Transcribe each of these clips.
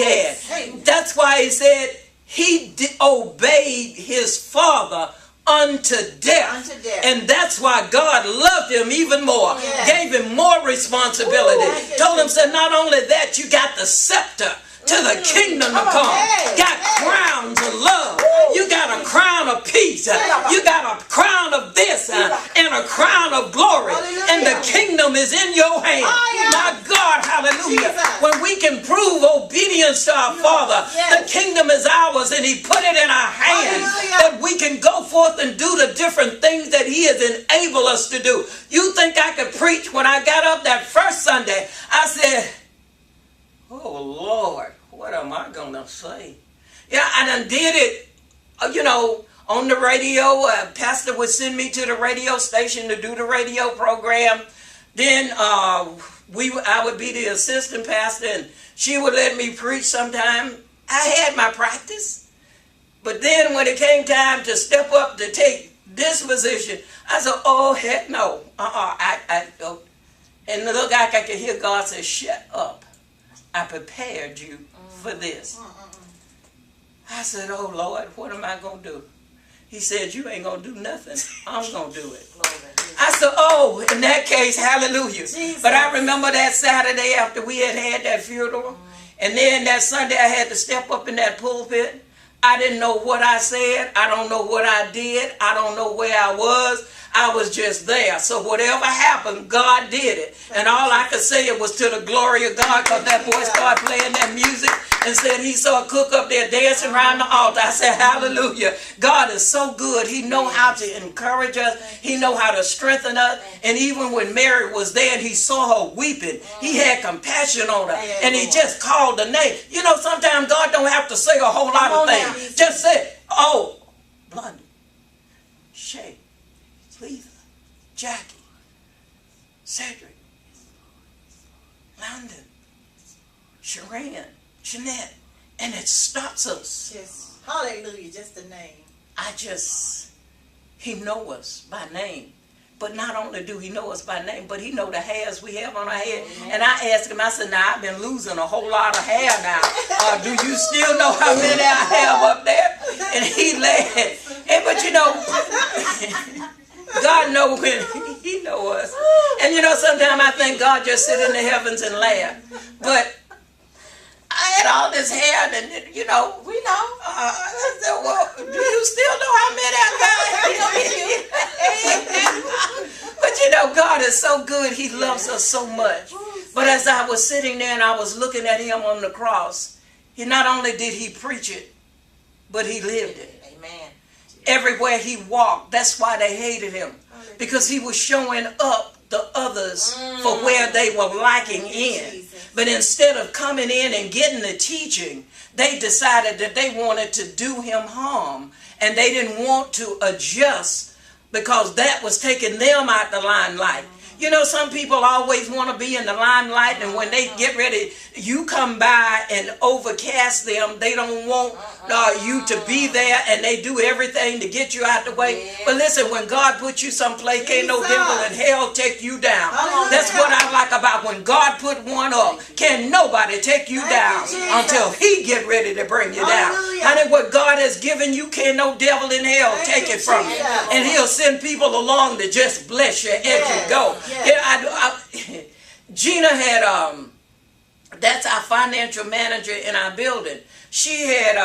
had. That's why he said he obeyed his father unto death. And that's why God loved him even more. Gave him more responsibility. Told him, said, not only that, you got the scepter to the kingdom to come. Got crowns of love. You got a crown of peace. You got a crown of this and a crown of glory. And the kingdom is in your hand. My God, hallelujah. When we can prove obedience to our Father, the kingdom is ours and he put it in our hands. That we can go forth and do the different things that he has enabled us to do. You think I could preach? When I got up that first Sunday, I said, oh, Lord, what am I going to say? Yeah, I done did it, on the radio. Pastor would send me to the radio station to do the radio program. Then I would be the assistant pastor, and she would let me preach sometime. I had my practice. But then when it came time to step up to take this position, I said, oh, heck no. And it looked like I could hear God say, shut up. I prepared you for this. I said, oh, Lord, what am I going to do? He said, you ain't going to do nothing. I'm going to do it. I said, oh, in that case, hallelujah. Jesus. But I remember that Saturday after we had that funeral. And then that Sunday I had to step up in that pulpit. I didn't know what I said. I don't know what I did. I don't know where I was. I was just there. So whatever happened, God did it. And all I could say it was to the glory of God, because that boy started playing that music and said he saw a cook up there dancing around the altar. I said, hallelujah. God is so good. He know how to encourage us. He know how to strengthen us. And even when Mary was there and he saw her weeping, he had compassion on her. And he just called the name. You know, sometimes God don't have to say a whole lot of things. Just say, oh, Blondie, Shay, Lisa, Jackie, Cedric, London, Sharon, Jeanette, and it stops us. Yes. Hallelujah, just the name. He know us by name. But not only do he know us by name, but he know the hairs we have on our head. And I asked him, I said, now I've been losing a whole lot of hair now. Do you still know how many I have up there? And he laughed. And, but you know, God knows when he knows us. And you know, sometimes I think God just sit in the heavens and laugh. But I had all this hair, and you know, we know. I said, well, do you still know how many I got? But you know, God is so good. He loves us so much. But as I was sitting there and I was looking at him on the cross, he not only did he preach it, but he lived it. Amen. Everywhere he walked, that's why they hated him. Because he was showing up the others for where they were lacking in. But instead of coming in and getting the teaching, they decided that they wanted to do him harm. And they didn't want to adjust because that was taking them out the limelight. You know, some people always want to be in the limelight, and when they get ready, you come by and overcast them. They don't want you to be there, and they do everything to get you out the way. Yeah. But listen, when God puts you someplace, can't no devil in hell take you down. That's what I like about when God put one up. Can nobody take you down until he get ready to bring you down. Honey, what God has given you, can no devil in hell take it from you. And he'll send people along to just bless you as you go. Yeah, Gina had, that's our financial manager in our building. She had,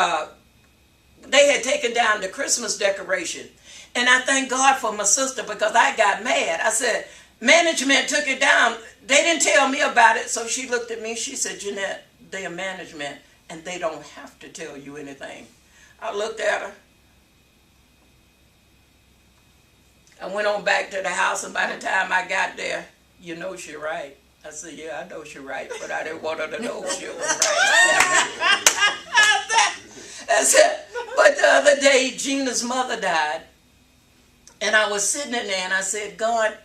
they had taken down the Christmas decoration. And I thank God for my sister, because I got mad. I said, management took it down. They didn't tell me about it. So she looked at me, she said, Jeanette, they are management and they don't have to tell you anything. I looked at her. I went on back to the house, and by the time I got there, you know she right. I said, yeah, I know she right, but I didn't want her to know she was right. That's it. But the other day, Gina's mother died, and I was sitting in there, and I said, God,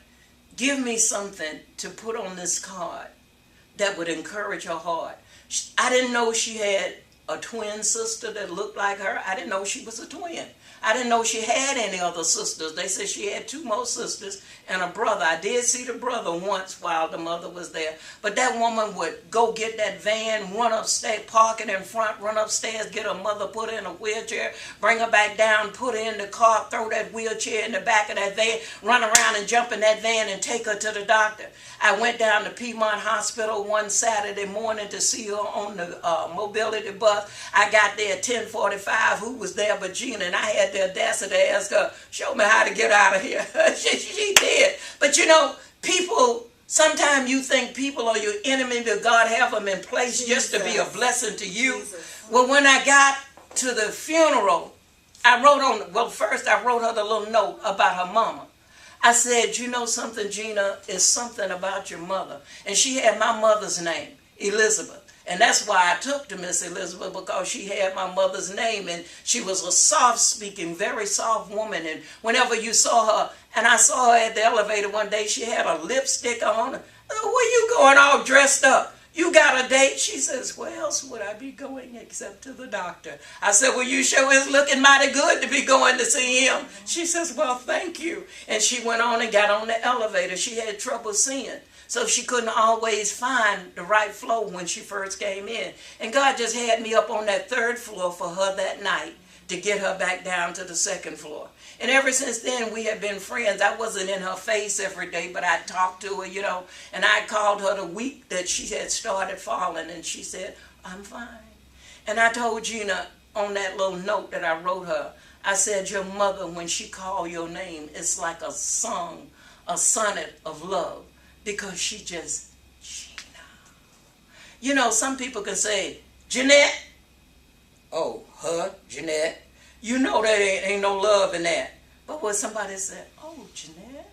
give me something to put on this card that would encourage her heart. I didn't know she had a twin sister that looked like her. I didn't know she was a twin. I didn't know she had any other sisters. They said she had 2 more sisters and a brother. I did see the brother once while the mother was there. But that woman would go get that van, run upstairs, park it in front, run upstairs, get her mother, put her in a wheelchair, bring her back down, put her in the car, throw that wheelchair in the back of that van, run around and jump in that van and take her to the doctor. I went down to Piedmont Hospital one Saturday morning to see her on the mobility bus. I got there at 10:45. Who was there but Gina? And I had the audacity to ask her, show me how to get out of here. she did. But you know, people, sometimes you think people are your enemy, but God have them in place just to be a blessing to you. Well, when I got to the funeral, first I wrote her the little note about her mama. I said, you know something, Gina, it's something about your mother. And she had my mother's name, Elizabeth. And that's why I took to Miss Elizabeth, because she had my mother's name, and she was a soft-speaking, very soft woman. And whenever you saw her, and I saw her at the elevator one day, she had a lipstick on. I said, where you going all dressed up? You got a date? She says, where else would I be going except to the doctor? I said, well, you sure is looking mighty good to be going to see him. She says, well, thank you. And she went on and got on the elevator. She had trouble seeing, so she couldn't always find the right floor when she first came in. And God just had me up on that 3rd floor for her that night to get her back down to the 2nd floor. And ever since then, we have been friends. I wasn't in her face every day, but I talked to her, you know. And I called her the week that she had started falling, and she said, I'm fine. And I told Gina on that little note that I wrote her, I said, your mother, when she called your name, it's like a song, a sonnet of love, because she just, Gina. You know, some people can say, Jeanette. Oh, her, Jeanette. You know that ain't no love in that. But when somebody said, oh, Jeanette,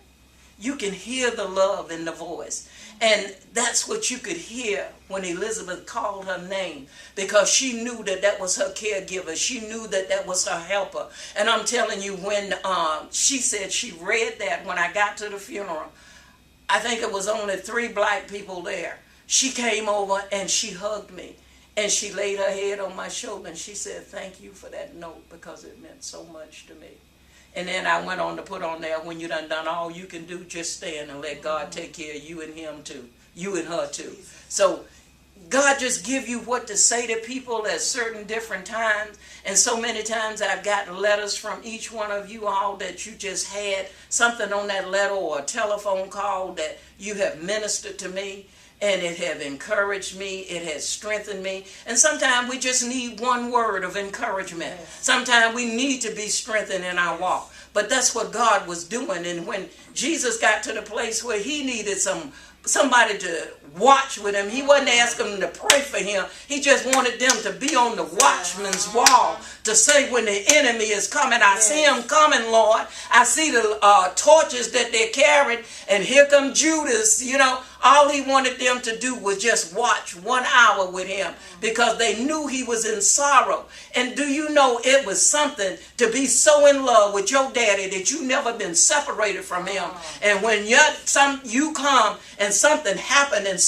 you can hear the love in the voice. And that's what you could hear when Elizabeth called her name, because she knew that that was her caregiver. She knew that that was her helper. And I'm telling you, when she said she read that when I got to the funeral, I think it was only 3 black people there. She came over and she hugged me. And she laid her head on my shoulder and she said, thank you for that note, because it meant so much to me. And then I went on to put on there, when you done all you can do, just stand and let God take care of you and him too. You and her too. So God just give you what to say to people at certain different times. And so many times I've gotten letters from each one of you all that you just had something on that letter or a telephone call that you have ministered to me. And it has encouraged me. It has strengthened me. And sometimes we just need one word of encouragement. Sometimes we need to be strengthened in our walk. But that's what God was doing. And when Jesus got to the place where he needed somebody to watch with him, he wasn't asking them to pray for him. He just wanted them to be on the watchman's wall to say when the enemy is coming, I see him coming, Lord. I see the torches that they're carrying, and here come Judas. You know, all he wanted them to do was just watch 1 hour with him, because they knew he was in sorrow. And do you know, it was something to be so in love with your daddy that you never been separated from him. And when you come and something happened and